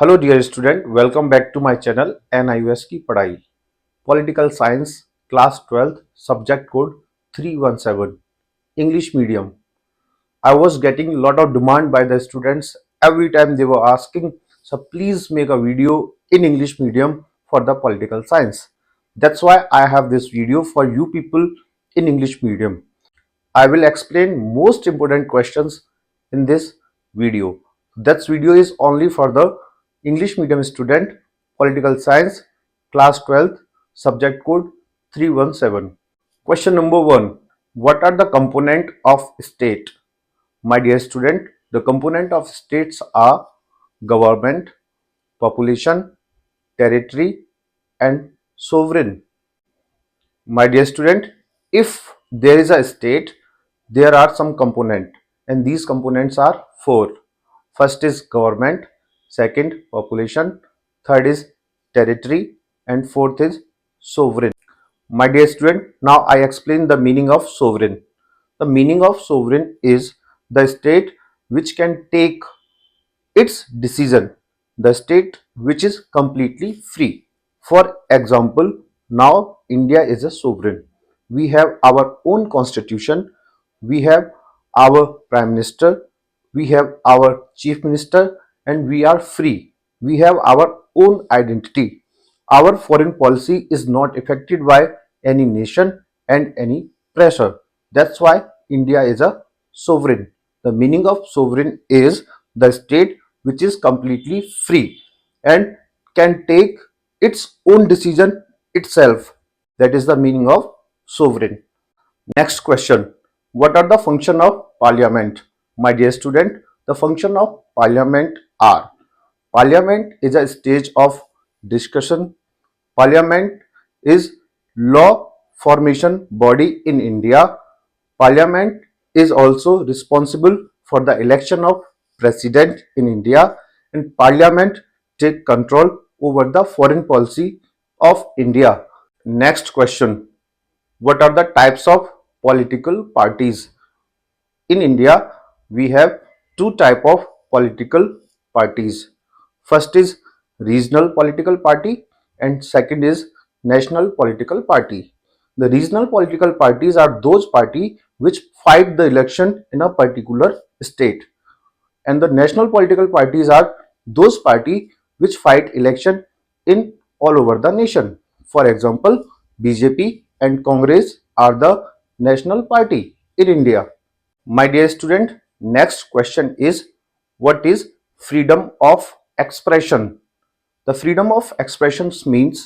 Hello dear student, welcome back to my channel NIOS की पढ़ाई। Political science class 12 subject code 317 English medium. I was getting a lot of demand by the students. Every time they were asking, so please make a video in English medium for the political science. That's why I have this video for you people in English medium. I will explain most important questions in this video. That video is only for the English medium student, political science, class 12, subject code 317. Question number 1. What are the component of state? My dear student, the component of states are government, population, territory and sovereign. My dear student, if there is a state, there are some component and these components are four. First is government, second population, third is territory and fourth is sovereign. My dear student, now I explain the meaning of sovereign. The meaning of sovereign is the state which can take its decision, the state which is completely free. For example, now India is a sovereign. We have our own constitution, we have our prime minister, we have our chief minister, and we are free. We have our own identity. Our foreign policy is not affected by any nation and any pressure. That's why India is a sovereign. The meaning of sovereign is the state which is completely free and can take its own decision itself. That is the meaning of sovereign. Next question. What are the function of parliament? My dear student, the function of parliament are: parliament is a stage of discussion. Parliament is law formation body in India. Parliament is also responsible for the election of president in India, and Parliament take control over the foreign policy of India. Next question. What are the types of political parties? In India, we have two type of political parties. First is regional political party and second is national political party. The regional political parties are those party which fight the election in a particular state, and the national political parties are those party which fight election in all over the nation. For example, BJP and Congress are the national party in India. My dear student, next question is: what is freedom of expression? The freedom of expression means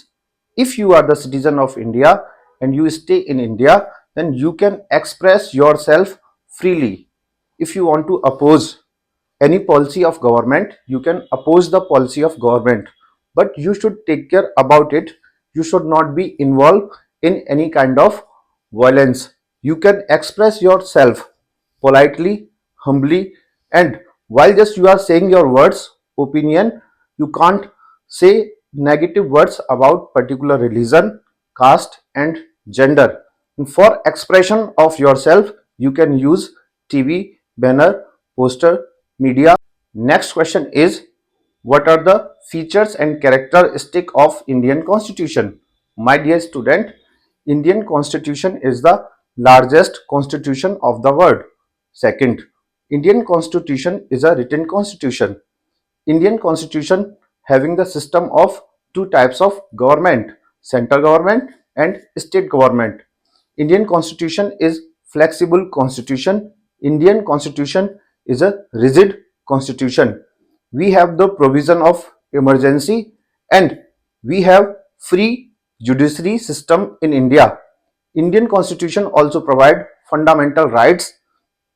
if you are the citizen of India and you stay in India, then you can express yourself freely. If you want to oppose any policy of government, you can oppose the policy of government, but you should take care about it. You should not be involved in any kind of violence. You can express yourself politely, humbly, and while just you are saying your words opinion, you can't say negative words about particular religion, caste and gender. And for expression of yourself, you can use TV, banner, poster, media. Next question is: what are the features and characteristic of Indian Constitution? My dear student, Indian Constitution is the largest constitution of the world. Second, Indian Constitution is a written constitution. Indian Constitution having the system of two types of government, central government and state government. Indian Constitution is flexible constitution. Indian Constitution is a rigid constitution. We have the provision of emergency and we have free judiciary system in India. Indian Constitution also provide fundamental rights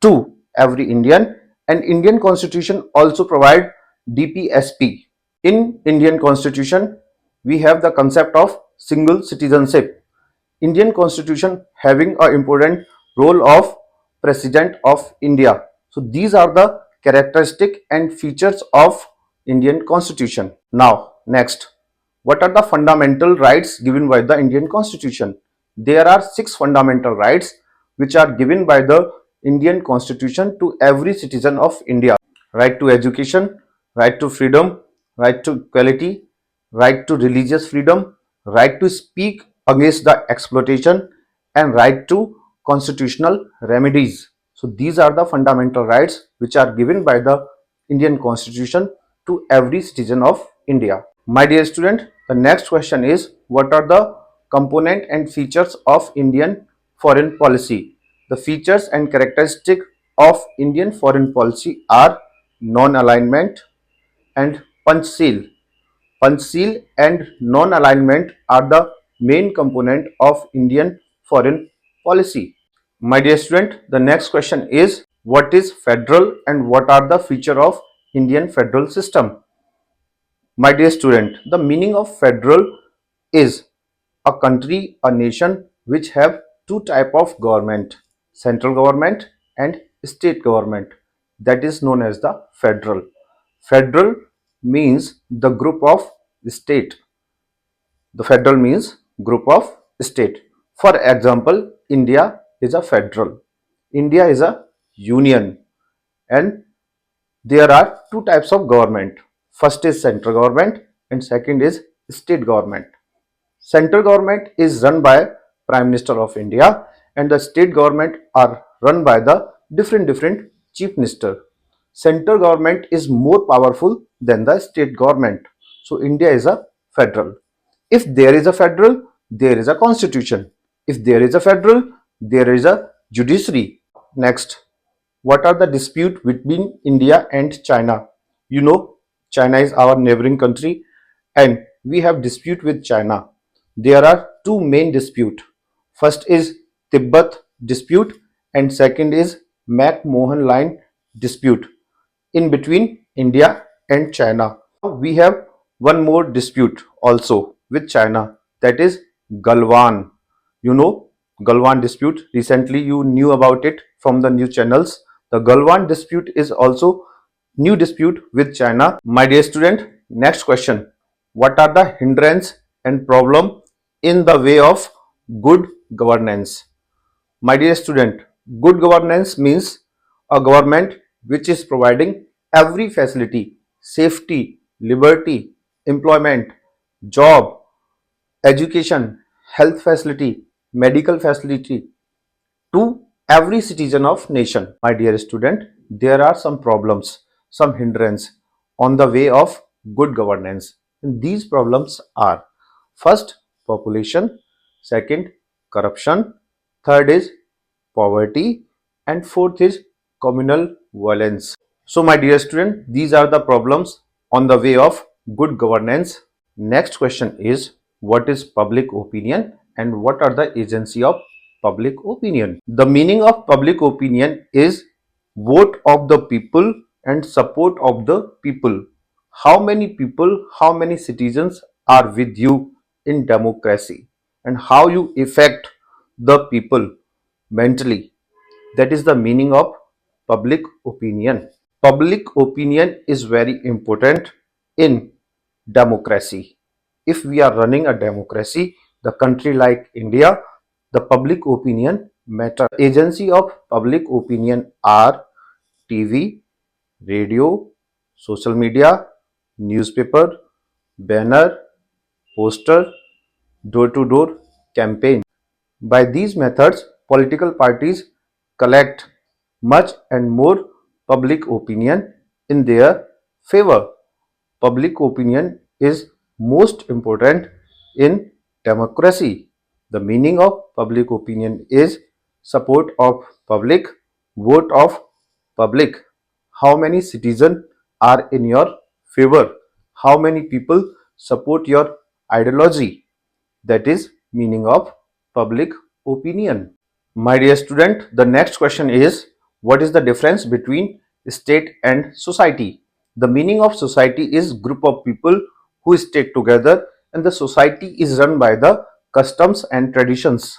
to every Indian, and Indian Constitution also provide DPSP. In Indian Constitution, we have the concept of single citizenship. Indian Constitution having an important role of President of India. So these are the characteristic and features of Indian Constitution. Now next, what are the fundamental rights given by the Indian Constitution? There are 6 fundamental rights which are given by the Indian Constitution to every citizen of India. Right to education, right to freedom, right to equality, right to religious freedom, right to speak against the exploitation, and right to constitutional remedies. So these are the fundamental rights which are given by the Indian Constitution to every citizen of India. My dear student, the next question is, what are the component and features of Indian foreign policy? The features and characteristics of Indian foreign policy are non-alignment and punch-seal. Punch-seal and non-alignment are the main component of Indian foreign policy. My dear student, the next question is, what is federal and what are the features of Indian federal system? My dear student, the meaning of federal is a country, a nation which have two type of government, central government and state government. That is known as the federal. Federal means the group of state. The federal means group of state. For example, India is a federal. India is a union, and there are two types of government. First is central government and second is state government. Central government is run by Prime Minister of India and the state government are run by the different chief minister. Central government is more powerful than the state government. So India is a federal. If there is a federal, there is a constitution. If there is a federal, there is a judiciary. Next, what are the dispute between India and China? You know, China is our neighboring country and we have dispute with China. There are two main dispute. First is Tibet dispute and second is McMahon line dispute in between India and China. We have one more dispute also with China, that is Galwan. You know Galwan dispute. Recently you knew about it from the news channels. The Galwan dispute is also new dispute with China. My dear student, next question. What are the hindrance and problem in the way of good governance? My dear student, good governance means a government which is providing every facility, safety, liberty, employment, job, education, health facility, medical facility to every citizen of nation. My dear student, there are some problems, some hindrance on the way of good governance. And these problems are: first, population; second, corruption; third is poverty; and fourth is communal violence. So my dear student, these are the problems on the way of good governance. Next question is, what is public opinion and what are the agency of public opinion? The meaning of public opinion is vote of the people and support of the people. How many people, how many citizens are with you in democracy and how you affect the people mentally. That is the meaning of public opinion. Public opinion is very important in democracy. If we are running a democracy, the country like India, the public opinion matter. Agency of public opinion are TV, radio, social media, newspaper, banner, poster, door-to-door campaign. By these methods, political parties collect much and more public opinion in their favor. Public opinion is most important in democracy. The meaning of public opinion is support of public, vote of public. How many citizens are in your favor? How many people support your ideology? That is meaning of public opinion. My dear student, the next question is, what is the difference between state and society? The meaning of society is group of people who stay together and the society is run by the customs and traditions.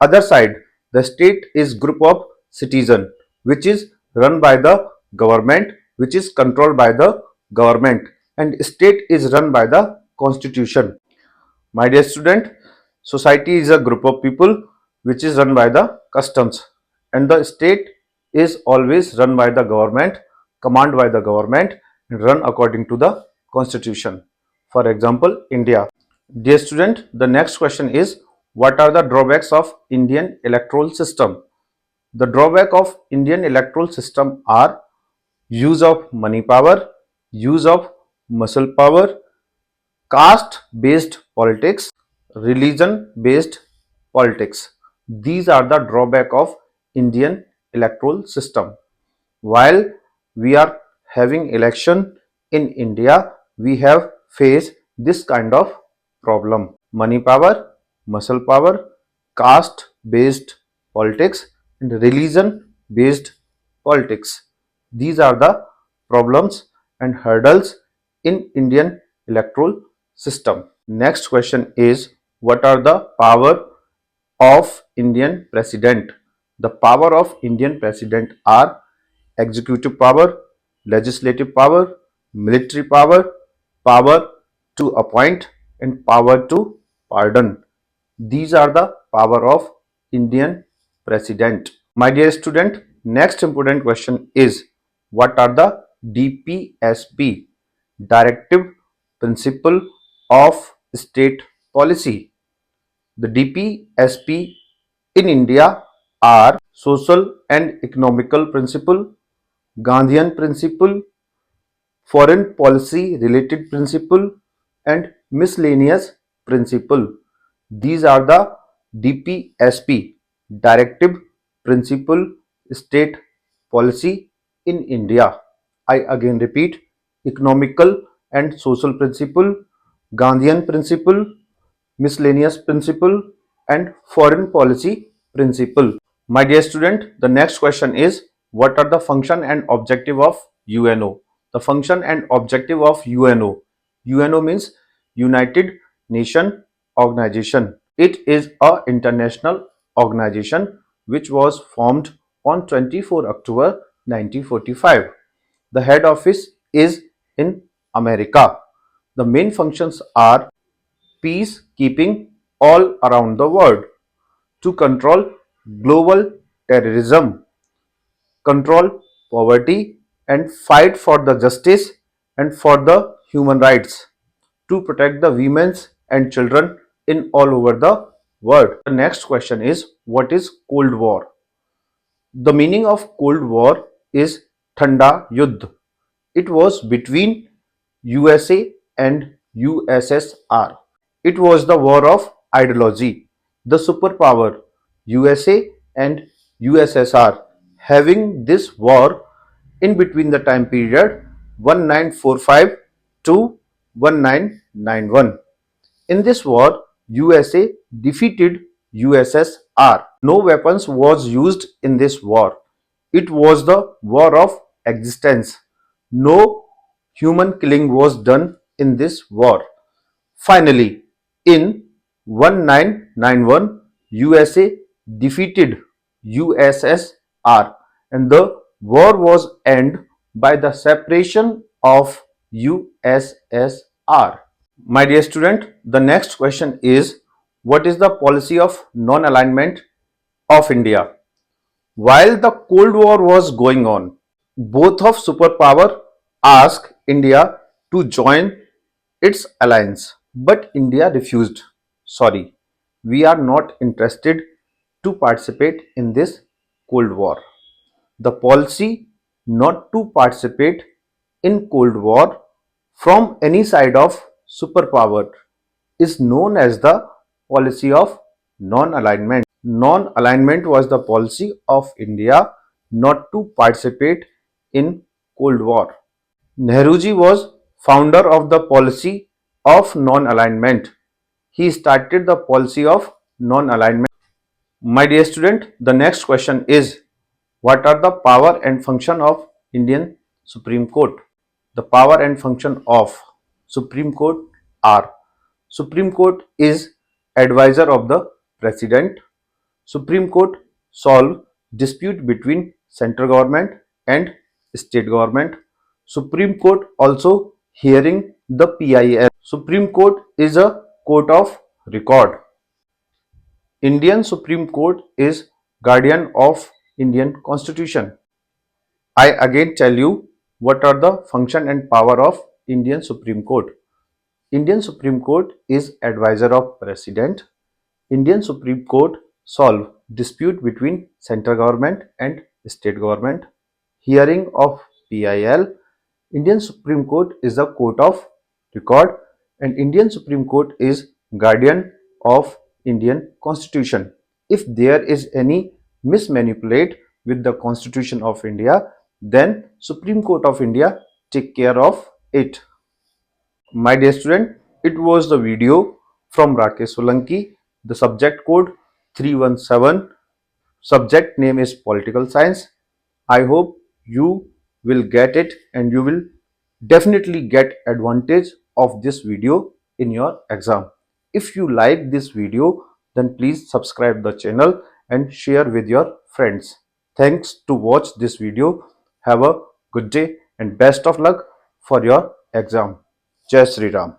Other side, the state is group of citizen which is run by the government, which is controlled by the government, and state is run by the constitution. My dear student, society is a group of people which is run by the customs, and the state is always run by the government, commanded by the government, and run according to the constitution. For example, India. Dear student, the next question is, what are the drawbacks of Indian electoral system? The drawback of Indian electoral system are use of money power, use of muscle power, caste based politics, religion based politics. These are the drawback of Indian electoral system. While we are having election in India, we have faced this kind of problem. Money power, muscle power, caste based politics and religion based politics. These are the problems and hurdles in Indian electoral system. Next question is, what are the power of Indian president? The power of Indian president are executive power, legislative power, military power, power to appoint and power to pardon. These are the power of Indian president. My dear student, next important question is, what are the DPSP, Directive Principle of State Policy? The DPSP in India are social and economical principle, Gandhian principle, foreign policy related principle and miscellaneous principle. These are the DPSP, Directive Principle State Policy in India. I again repeat, economical and social principle, Gandhian principle, miscellaneous principle and foreign policy principle. My dear student, the next question is, what are the function and objective of UNO? The function and objective of UNO. UNO means United Nation Organization. It is a international organization which was formed on 24 October 1945. The head office is in America. The main functions are peacekeeping all around the world, to control global terrorism, control poverty, and fight for the justice and for the human rights, to protect the women and children in all over the world. The next question is, what is Cold War? The meaning of Cold War is Thanda Yuddh. It was between USA and USSR. It was the war of ideology. The superpower USA and USSR having this war in between the time period 1945 to 1991. In this war, USA defeated USSR. No weapons was used in this war. It was the war of existence. No human killing was done in this war. Finally, in 1991, USA defeated USSR and the war was ended by the separation of USSR. My dear student, the next question is, what is the policy of non-alignment of India? While the Cold War was going on, both of superpower asked India to join its alliance, but India refused. Sorry, we are not interested to participate in this Cold War. The policy not to participate in Cold War from any side of superpower is known as the policy of non-alignment. Non-alignment was the policy of India not to participate in Cold War. Nehruji was founder of the policy of non-alignment. He started the policy of non-alignment. My dear student, the next question is, what are the power and function of Indian Supreme Court? The power and function of Supreme Court are: Supreme Court is advisor of the President. Supreme Court solve dispute between central government and state government. Supreme Court also hearing the PIL. Supreme Court is a court of record. Indian Supreme Court is guardian of Indian Constitution. I again tell you what are the function and power of Indian Supreme Court. Indian Supreme Court is advisor of President. Indian Supreme Court solve dispute between central government and state government. Hearing of PIL. Indian Supreme Court is a court of record, and Indian Supreme Court is guardian of Indian Constitution. If there is any mismanipulate with the Constitution of India, then Supreme Court of India take care of it. My dear student, it was the video from Rakesh Solanki. The subject code 317. Subject name is political science. I hope you will get it and you will definitely get advantage of this video in your exam. If you like this video, then please subscribe the channel and share with your friends. Thanks to watch this video. Have a good day and best of luck for your exam. Jai Sri Ram.